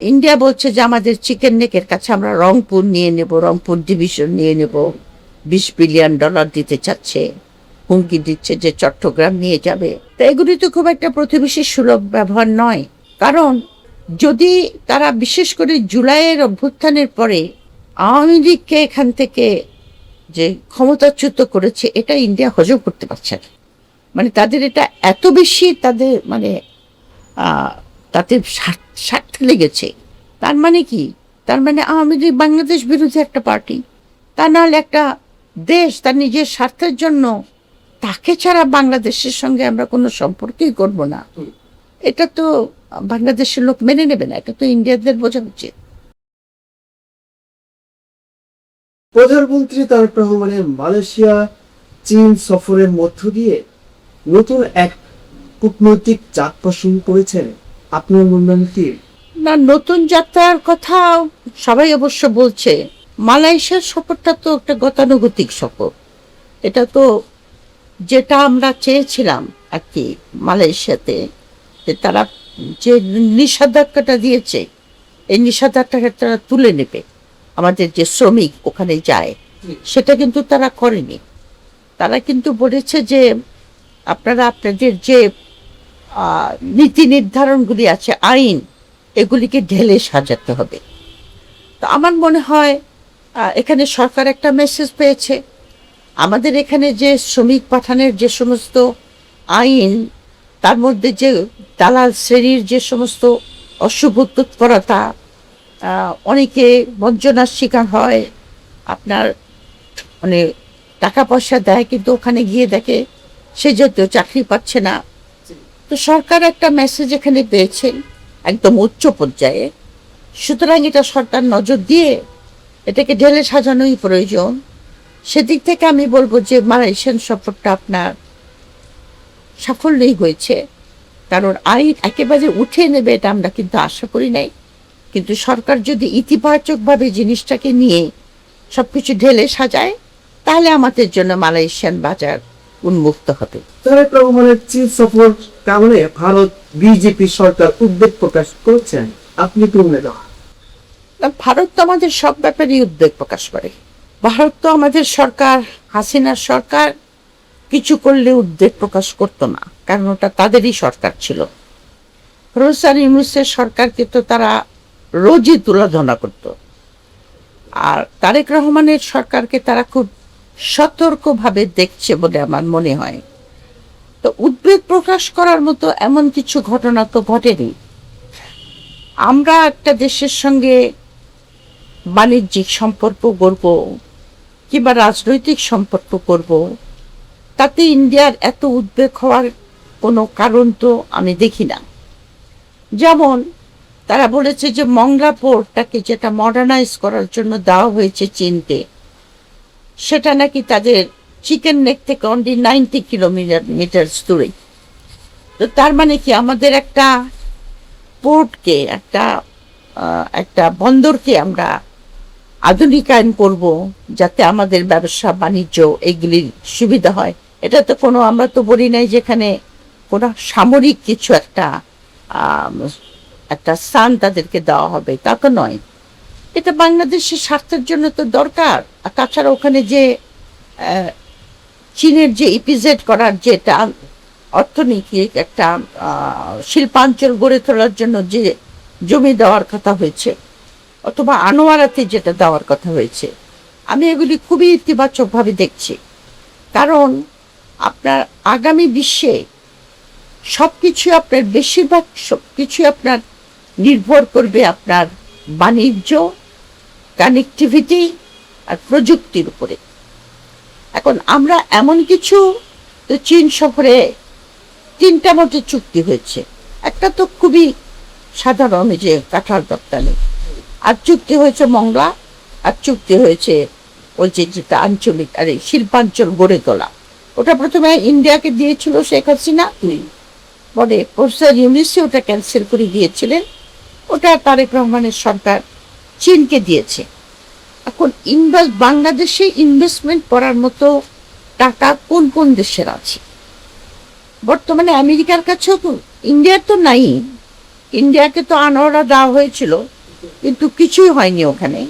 India বলছে যে আমাদের চিকেন নেকের কাছে আমরা রংপুর নিয়ে নেব, রংপুর ডিভিশন নিয়ে নেব, $20 বিলিয়ন দিতে চাচ্ছে, হুমকি দিচ্ছে যে চট্টগ্রাম নিয়ে যাবে। তো এগুলি তো খুব একটা প্রতিবেশী সুলভ ব্যবহার নয়। কারণ যদি তারা বিশেষ করে জুলাইয়ের অভ্যুত্থানের পরে আওয়ামী লীগকে এখান থেকে যে ক্ষমতাচ্যুত করেছে, এটা ইন্ডিয়া হজম করতে পারছে না। মানে তাদের এটা এত বেশি তাদের মানে তাদের স্বার্থে লেগেছে। তার মানে কি? তার মানে আওয়ামী লীগ বাংলাদেশ বিরোধী একটা পার্টি। তা নাহলে একটা দেশ তার নিজের স্বার্থের জন্য তাকে ছাড়া বাংলাদেশের সঙ্গে আমরা কোনো সম্পর্কই করব না, এটা তো বাংলাদেশের লোক মেনে নেবে না। এটা তো ইন্ডিয়ানদের বোঝা উচিত। প্রধানমন্ত্রী তারেক রহমানের মালয়েশিয়া চীন সফরের মধ্য দিয়ে নতুন এক কূটনৈতিক যাত্রা শুরু করেছেন। আপনার মূল্যায়ন কি? না, নতুন যাত্রার কথা সবাই অবশ্য বলছে। মালয়েশিয়ার সফরটা তো একটা গতানুগতিক সফর। এটা তো যেটা আমরা চেয়েছিলাম আর কি মালয়েশিয়াতে, যে তারা যে নিষেধাজ্ঞাটা দিয়েছে, এই নিষেধাজ্ঞাটা তারা তুলে নেবে, আমাদের যে শ্রমিক ওখানে যায়, সেটা কিন্তু তারা করেনি। তারা কিন্তু বলেছে যে আপনারা আপনাদের যে নীতি নির্ধারণগুলি আছে, আইন, এগুলিকে ঢেলে সাজাতে হবে। তো আমার মনে হয় এখানে সরকার একটা মেসেজ পেয়েছে। আমাদের এখানে যে শ্রমিক পাঠানোর যে সমস্ত আইন, তার মধ্যে যে দালাল শ্রেণীর যে সমস্ত অশুভ তৎপরতা, অনেকে বঞ্চনার শিকার হয়, আপনার মানে টাকা পয়সা দেয় কিন্তু ওখানে গিয়ে দেখে সে যেহেতু চাকরি পাচ্ছে না। তো সরকার একটা মেসেজ এখানে পেয়েছেন একদম উচ্চ পর্যায়ে। সুতরাং এটা সরকার নজর দিয়ে এটাকে ঢেলে সাজানোই প্রয়োজন। সেদিক থেকে আমি বলবো যে মালয়েশিয়ান সফরটা আপনার সাফল্যই হয়েছে। কারণ আইন একেবারে উঠে নেবে এটা আমরা কিন্তু আশা করি নাই। কিন্তু সরকার যদি ইতিবাচকভাবে জিনিসটাকে নিয়ে সবকিছু ঢেলে সাজায়, তাহলে আমাদের জন্য মালয়েশিয়ান বাজার উন্মুক্ত হবে। তারেক রহমানের চীন সফর কারণে ভারত বিজেপি সরকার উদ্বেগ প্রকাশ করেছেন। আপনি কি মনে করেন? ভারত তো আমাদের সব ব্যাপারেই উদ্বেগ প্রকাশ করে। ভারত তো আমাদের সরকার, হাসিনার সরকার কিছু করলে উদ্বেগ প্রকাশ করতো না, কারণ ওটা তাদেরই সরকার ছিল। প্রফেসর ইউনূসের সরকারকে তো তারা রোজই তুলাধনা করত। আর তারেক রহমানের সরকারকে তারা খুব সতর্কভাবে দেখছে বলে আমার মনে হয়। তো উদ্বেগ প্রকাশ করার মতো এমন কিছু ঘটনা তো ঘটেনি। আমরা একটা দেশের সঙ্গে বাণিজ্যিক সম্পর্ক করব কিংবা রাজনৈতিক সম্পর্ক করব, তাতে ইন্ডিয়ার এত উদ্বেগ হওয়ার কোনো কারণ তো আমি দেখি না। যেমন তারা বলেছে যে মংলা পোর্টটাকে যেটা মডার্নাইজ করার জন্য দেওয়া হয়েছে চীনকে, সেটা নাকি তাদের চিকেন নেক থেকে অনলি 90 কিলোমিটার দূরে। তো তার মানে কি আমাদের একটা পোর্টকে, একটা বন্দরকে আমরা আধুনিকায়ন করব, যাতে আমাদের ব্যবসা বাণিজ্য এগুলির সুবিধা হয়। এটা তো কোনো, আমরা তো বলি নাই যেখানে কোনো সামরিক কিছু একটা স্থান তাদেরকে দেওয়া হবে, তা তো নয়। এটা বাংলাদেশের স্বার্থের জন্য তো দরকার। আর তাছাড়া ওখানে যে চীনের যে ইপিজেড করার যেটা অর্থনৈতিক একটা শিল্পাঞ্চল গড়ে তোলার জন্য যে জমি দেওয়ার কথা হয়েছে, অথবা আনোয়ারাতে যেটা দেওয়ার কথা হয়েছে, আমি এগুলি খুবই ইতিবাচকভাবে দেখছি। কারণ আপনার আগামী বিশ্বে সব কিছু আপনার, বেশিরভাগ সব কিছু আপনার নির্ভর করবে আপনার বাণিজ্য, কানেক্টিভিটি আর প্রযুক্তির উপরে। এখন আমরা এমন কিছু, তো চীন সফরে 3টা মতো চুক্তি হয়েছে। একটা তো খুবই সাধারণ, যে কাঁঠাল রপ্তানি, আর চুক্তি হয়েছে মংলা, আর চুক্তি হয়েছে ওই যেটা আঞ্চলিক আর শিল্পাঞ্চল গড়ে তোলা। ওটা প্রথমে ইন্ডিয়াকে দিয়েছিল শেখ হাসিনা, পরে প্রফেসর ইউনূসই ওটা ক্যান্সেল করে দিয়েছিলেন। ওটা তারেক রহমানের সরকার চীনকে দিয়েছে। এখন বাংলাদেশে ইনভেস্টমেন্ট করার মতো টাকা কোন কোন দেশের আছে? বর্তমানে আমেরিকার কাছেও তো, ইন্ডিয়ার তো নাই। ইন্ডিয়াকে তো আনোয়ারা দেওয়া হয়েছিল, কিন্তু কিছুই হয়নি ওখানে।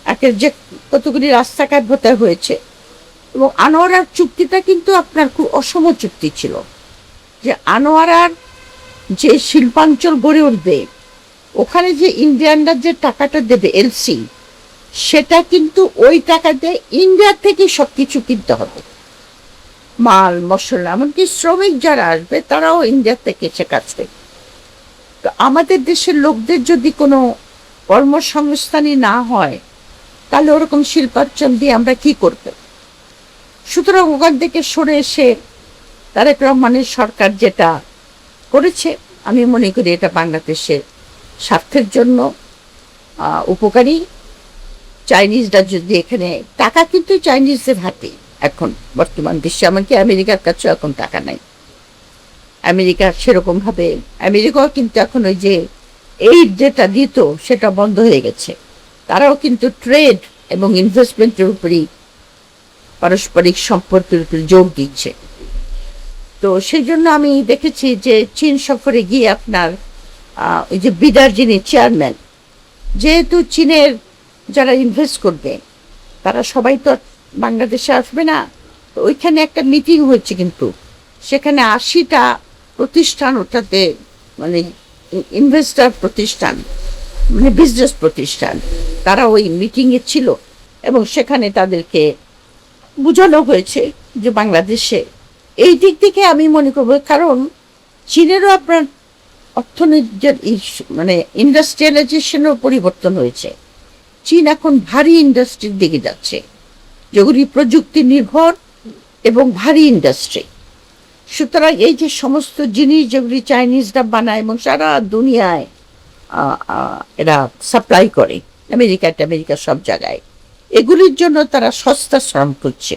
একের যে কতগুলি রাস্তাঘাট ভোতা হয়েছে, এবং আনোয়ারার চুক্তিটা কিন্তু আপনার খুব অসম চুক্তি ছিল, যে আনোয়ারার যে শিল্পাঞ্চল গড়ে উঠবে, ওখানে যে ইন্ডিয়ানরা যে টাকাটা দেবে এলসি, সেটা কিন্তু ওই টাকা দিয়ে ইন্ডিয়া থেকে সব কিছু কিনতে হবে, মাল মশলা, এমনকি শ্রমিক যারা আসবে তারাও ইন্ডিয়া থেকে এসে কাজ করবে। তো আমাদের দেশের লোকদের যদি কোনো কর্মসংস্থানই না হয়, তাহলে ওরকম শিল্পাঞ্চল দিয়ে আমরা কি করব? সুতরাং ওখান থেকে সরে এসে তারেক রহমানের সরকার যেটা করেছে, আমি মনে করি এটা বাংলাদেশের স্বার্থের জন্য উপকারী। চাইনিজরা যদি এখানে, টাকা কিন্তু চাইনিজদের হাতে এখন বর্তমান বিশ্বে, এমনকি আমেরিকার কাছেও এখন টাকা নাই। আমেরিকা সেরকমভাবে, আমেরিকাও কিন্তু এখন ওই যে এইড যেটা দিত সেটা বন্ধ হয়ে গেছে। তারাও কিন্তু ট্রেড এবং ইনভেস্টমেন্টের উপরই, পারস্পরিক সম্পর্কের উপর জোর দিচ্ছে। তো সেই জন্য আমি দেখেছি যে চীন সফরে গিয়ে আপনার ওই যে বিডার যিনি চেয়ারম্যান, যেহেতু চীনের যারা ইনভেস্ট করবে তারা সবাই তো বাংলাদেশে আসবে না, তো ওইখানে একটা মিটিং হয়েছে, কিন্তু সেখানে 80টা প্রতিষ্ঠান, ওটাতে মানে ইনভেস্টার প্রতিষ্ঠান, মানে বিজনেস প্রতিষ্ঠান, তারা ওই মিটিংয়ে ছিল, এবং সেখানে তাদেরকে বোঝানো হয়েছে যে বাংলাদেশে এই দিক থেকে আমি মনে করবো, কারণ চীনেরও আপনার অর্থনীতির মানে ইন্ডাস্ট্রিয়ালাইজেশনও পরিবর্তন হয়েছে। চীন এখন ভারী ইন্ডাস্ট্রির দিকে যাচ্ছে, যেগুলি প্রযুক্তি নির্ভর এবং ভারী ইন্ডাস্ট্রি। সুতরাং এই যে সমস্ত জিনিস যেগুলি চাইনিজরা বানায় এবং সারা দুনিয়ায় এরা সাপ্লাই করে, আমেরিকা সব জায়গায়, এগুলির জন্য তারা সস্তা শ্রম করছে।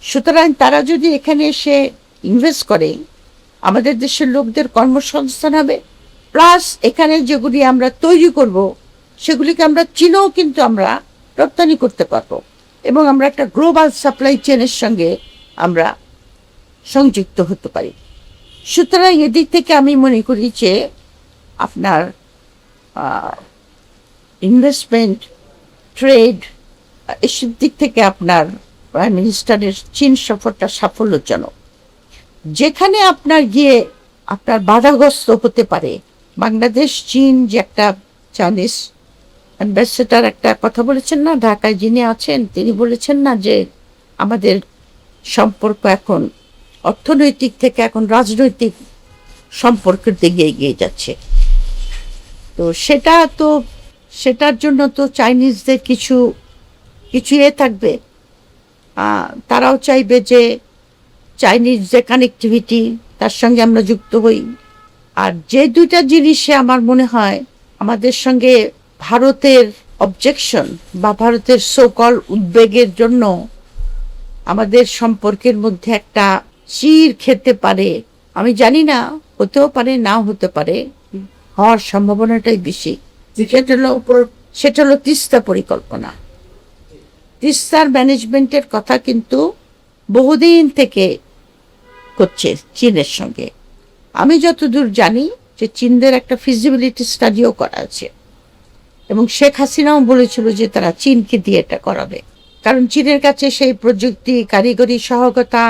সুতরাং তারা যদি এখানে এসে ইনভেস্ট করে, আমাদের দেশের লোকদের কর্মসংস্থান হবে, প্লাস এখানে যেগুলি আমরা তৈরি করব সেগুলিকে আমরা চীনেও কিন্তু আমরা রপ্তানি করতে পারবো, এবং আমরা একটা গ্লোবাল সাপ্লাই চেনের সঙ্গে আমরা সংযুক্ত হতে পারি। সুতরাং এদিক থেকে আমি মনে করি যে আপনার ইনভেস্টমেন্ট, ট্রেড, এসব দিক থেকে আপনার প্রাইম মিনিস্টারের চীন সফরটা সাফল্যজনক। যেখানে আপনার গিয়ে আপনার বাধাগ্রস্ত হতে পারে, বাংলাদেশ চীন যে একটা চাইনিজ অ্যাম্বাসেডর একটা কথা বলেছেন না, ঢাকায় যিনি আছেন, তিনি বলেছেন না যে আমাদের সম্পর্ক এখন অর্থনৈতিক থেকে এখন রাজনৈতিক সম্পর্কের দিকে এগিয়ে যাচ্ছে। তো সেটার জন্য তো চাইনিজদের কিছু থাকবে, তারাও চাইবে যে চাইনিজ যে কানেক্টিভিটি, তার সঙ্গে আমরা যুক্ত হই। আর যে দুইটা জিনিসে আমার মনে হয় আমাদের সঙ্গে ভারতের অবজেকশন বা ভারতের সোকল উদ্বেগের জন্য আমাদের সম্পর্কের মধ্যে একটা চির খেতে পারে, আমি জানি না, হতেও পারে নাও হতে পারে, হওয়ার সম্ভাবনাটাই বেশি। সেটা হলো তিস্তা পরিকল্পনা। তিস্তার ম্যানেজমেন্টের কথা কিন্তু বহুদিন থেকে করছে চীনের সঙ্গে। আমি যতদূর জানি যে চীনদের একটা ফিজিবিলিটি স্টাডিও করা আছে, এবং শেখ হাসিনাও বলেছিল যে তারা চীনকে দিয়ে এটা করাবে, কারণ চীনের কাছে সেই প্রযুক্তি, কারিগরি সহায়তা,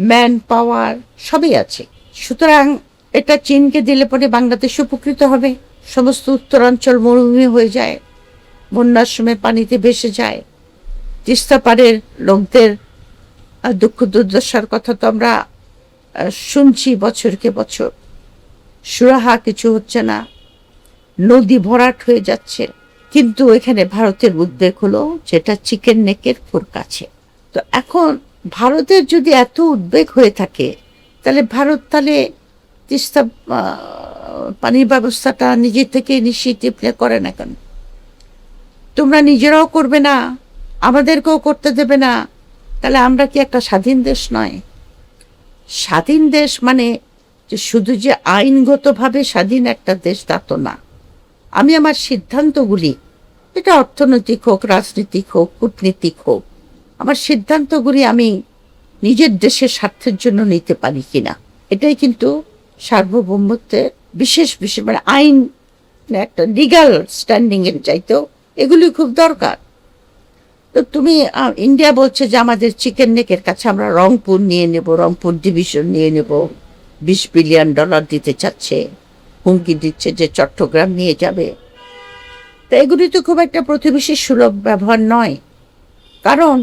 ম্যান পাওয়ার সবই আছে। সুতরাং এটা চীনকে দিলে পরে বাংলাদেশ উপকৃত হবে। সমস্ত উত্তরাঞ্চল মরুভূমি হয়ে যায়, বন্যার সময় পানিতে ভেসে যায়। তিস্তা পাড়ের লোকদের দুঃখ দুর্দশার কথা তো আমরা শুনছি বছরকে বছর, সুরাহা কিছু হচ্ছে না, নদী ভরাট হয়ে যাচ্ছে। কিন্তু এখানে ভারতের উদ্বেগ হলো যেটা চিকেন নেকের খুব কাছে। তো এখন ভারতের যদি এত উদ্বেগ হয়ে থাকে, তাহলে ভারত তাহলে তিস্তা পানির ব্যবস্থাটা নিজে থেকে ইনিশিয়েটিভ করে না কেন? তোমরা নিজেরাও করবে না, আমাদেরকেও করতে দেবে না, তাহলে আমরা কি একটা স্বাধীন দেশ নয়? স্বাধীন দেশ মানে যে শুধু যে আইনগতভাবে স্বাধীন একটা দেশ তা তো না। আমি আমার সিদ্ধান্তগুলি, এটা অর্থনৈতিক হোক, রাজনীতিক হোক, কূটনীতিক হোক, আমার সিদ্ধান্তগুলি আমি নিজের দেশের স্বার্থের জন্য নিতে পারি কিনা, এটাই কিন্তু সার্বভৌমত্বের বিশেষ বিশেষ মানে আইন একটা লিগাল স্ট্যান্ডিং এর চাইতেও এগুলি খুব দরকার। তো তুমি ইন্ডিয়া বলছে যে আমাদের চিকেন নেকের কাছে আমরা রংপুর নিয়ে নেব, রংপুর ডিভিশন নিয়ে নেব, $20 বিলিয়ন দিতে চাচ্ছে, হুমকি দিচ্ছে যে চট্টগ্রাম নিয়ে যাবে। তো এগুলি তো খুব একটা প্রতিবেশী সুলভ ব্যবহার নয়। কারণ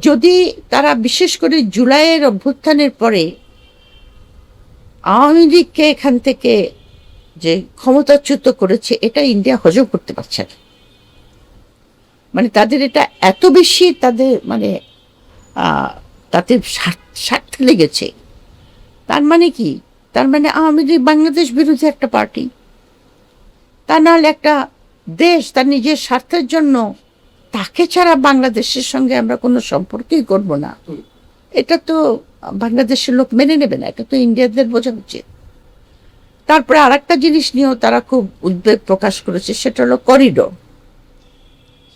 যদি তারা বিশেষ করে জুলাইয়ের অভ্যুত্থানের পরে আওয়ামী লীগকে এখান থেকে যে ক্ষমতাচ্যুত করেছে, এটা ইন্ডিয়া হজম করতে পারছে না। মানে তাদের এটা এত বেশি তাদের মানে তাদের স্বার্থে লেগেছে। তার মানে কি? তার মানে আওয়ামী লীগ বাংলাদেশ বিরোধী একটা পার্টি। তা নাহলে একটা দেশ তার নিজের স্বার্থের জন্য তাকে ছাড়া বাংলাদেশের সঙ্গে আমরা কোনো সম্পর্কই করব না, এটা তো বাংলাদেশের লোক মেনে নেবে না। এটা তো ইন্ডিয়ানদের বোঝা উচিত। তারপরে আর একটা জিনিস নিয়েও তারা খুব উদ্বেগ প্রকাশ করেছে, সেটা হলো করিডোর,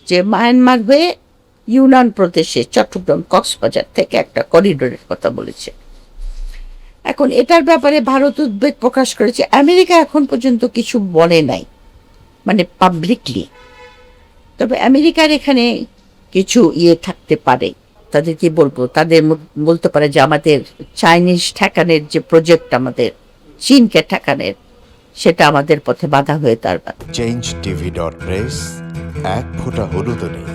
যে মায়ানমার হয়ে ইউনান প্রদেশে চট্টগ্রাম কক্সবাজার থেকে একটা করিডোরের কথা বলেছে। এখন এটার ব্যাপারে ভারত উদ্বেগ প্রকাশ করেছে। আমেরিকা এখন পর্যন্ত কিছু বলে নাই, মানে পাবলিকলি। তবে আমেরিকার এখানে কিছু থাকতে পারে, তাদের কি বলবো, তাদের বলতে পারে যে আমাদের চাইনিজ ঠেকানের যে প্রজেক্ট, আমাদের চীনকে ঠেকানের, সেটা আমাদের পথে বাধা হয়ে দাঁড়াবে। change tv.press এক ফোঁটা হলুদও নেই।